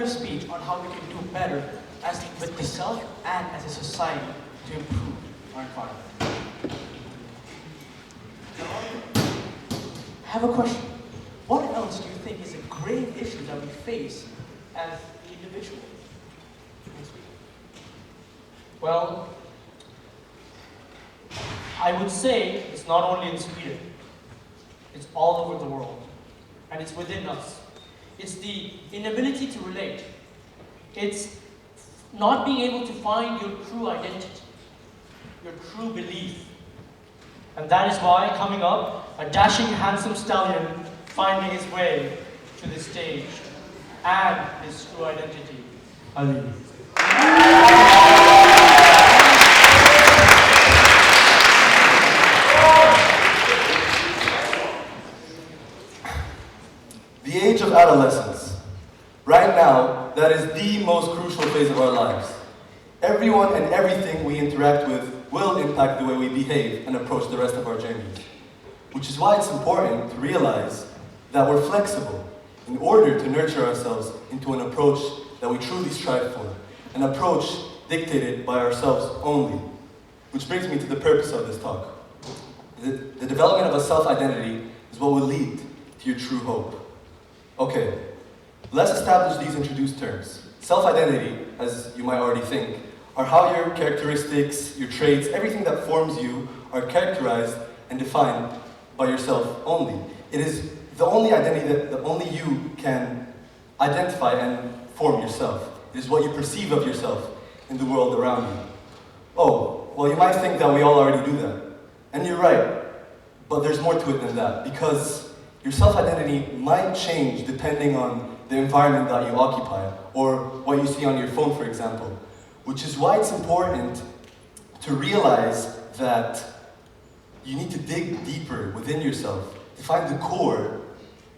better speech on how we can do better with the self and as a society to improve our environment. I have a question. What else do you think is a grave issue that we face as an individual? Well, I would say it's not only in Sweden, it's all over the world, and it's within us. It's the inability to relate. It's not being able to find your true identity, your true belief. And that is why, coming up, a dashing, handsome stallion finding his way to the stage and his true identity, Ali. The age of adolescence. Right now, that is the most crucial phase of our lives. Everyone and everything we interact with will impact the way we behave and approach the rest of our journeys. Which is why it's important to realize that we're flexible in order to nurture ourselves into an approach that we truly strive for, an approach dictated by ourselves only. Which brings me to the purpose of this talk. The development of a self-identity is what will lead to your true hope. Okay, let's establish these introduced terms. Self-identity, as you might already think, are how your characteristics, your traits, everything that forms you are characterized and defined by yourself only. It is the only identity that only you can identify and form yourself. It is what you perceive of yourself in the world around you. Oh, well, you might think that we all already do that. And you're right, but there's more to it than that, because your self-identity might change depending on the environment that you occupy, or what you see on your phone, for example. Which is why it's important to realize that you need to dig deeper within yourself to find the core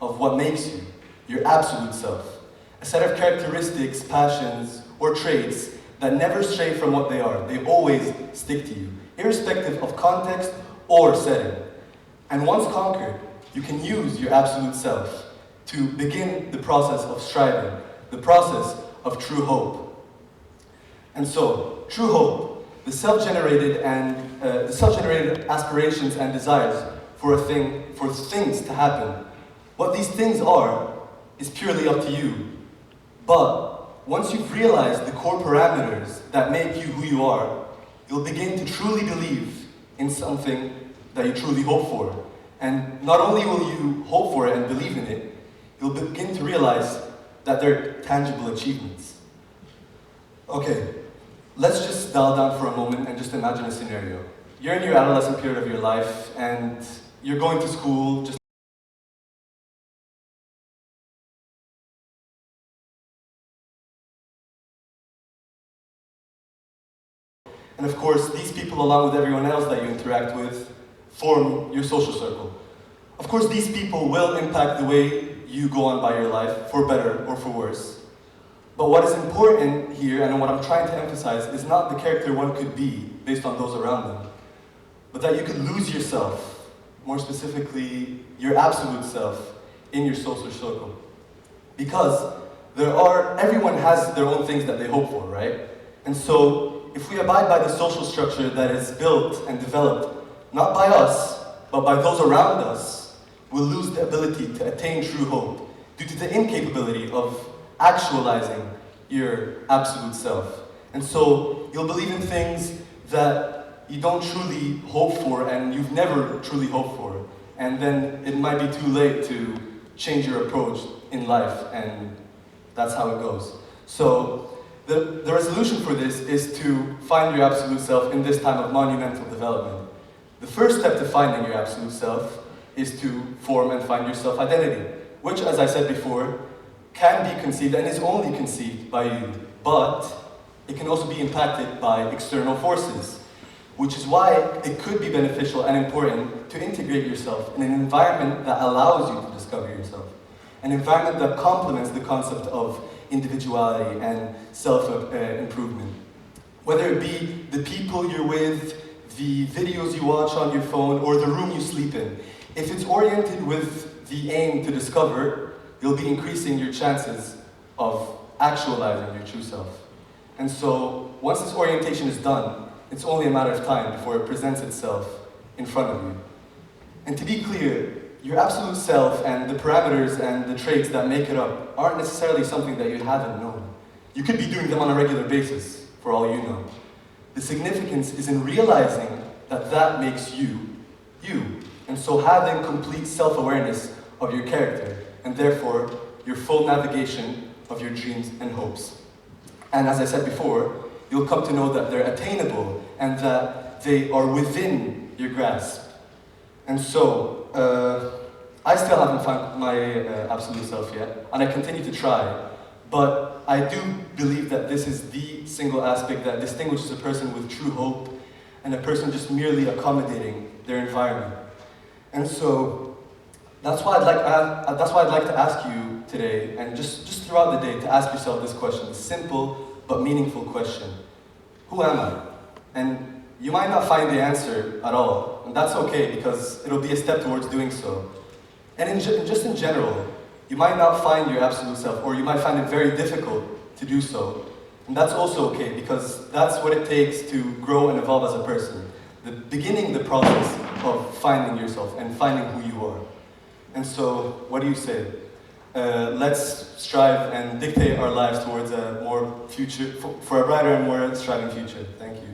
of what makes you, your absolute self. A set of characteristics, passions, or traits that never stray from what they are. They always stick to you, irrespective of context or setting. And once conquered, you can use your absolute self to begin the process of striving, the process of true hope. And so, true hope, the self-generated aspirations and desires for things to happen. What these things are is purely up to you. But once you've realized the core parameters that make you who you are, you'll begin to truly believe in something that you truly hope for. And not only will you hope for it and believe in it, you'll begin to realize that they're tangible achievements. Okay, let's just dial down for a moment and just imagine a scenario. You're in your adolescent period of your life and you're going to school, and of course, these people, along with everyone else that you interact with, form your social circle. Of course, these people will impact the way you go on by your life, for better or for worse. But what is important here, and what I'm trying to emphasize, is not the character one could be based on those around them, but that you could lose yourself, more specifically, your absolute self, in your social circle. Because everyone has their own things that they hope for, right? And so, if we abide by the social structure that is built and developed, not by us, but by those around us, we'll lose the ability to attain true hope due to the incapability of actualizing your absolute self. And so you'll believe in things that you don't truly hope for and you've never truly hoped for. And then it might be too late to change your approach in life, and that's how it goes. So the resolution for this is to find your absolute self in this time of monumental development. The first step to finding your absolute self is to form and find your self-identity, which, as I said before, can be conceived and is only conceived by you, but it can also be impacted by external forces, which is why it could be beneficial and important to integrate yourself in an environment that allows you to discover yourself, an environment that complements the concept of individuality and self-improvement. Whether it be the people you're with, the videos you watch on your phone, or the room you sleep in. If it's oriented with the aim to discover, you'll be increasing your chances of actualizing your true self. And so, once this orientation is done, it's only a matter of time before it presents itself in front of you. And to be clear, your absolute self and the parameters and the traits that make it up aren't necessarily something that you haven't known. You could be doing them on a regular basis, for all you know. The significance is in realizing that that makes you, you. And so having complete self-awareness of your character, and therefore your full navigation of your dreams and hopes. And as I said before, you'll come to know that they're attainable and that they are within your grasp. And so, I still haven't found my absolute self yet, and I continue to try, but I do believe that this is the single aspect that distinguishes a person with true hope and a person just merely accommodating their environment. And so, that's why I'd like to ask you today, and just throughout the day, to ask yourself this question, this simple but meaningful question. Who am I? And you might not find the answer at all, and that's okay because it'll be a step towards doing so. And just in general, you might not find your absolute self, or you might find it very difficult to do so. And that's also okay because that's what it takes to grow and evolve as a person. Beginning the process of finding yourself and finding who you are. And so, what do you say? Let's strive and dictate our lives towards a more future, for a brighter and more striving future. Thank you.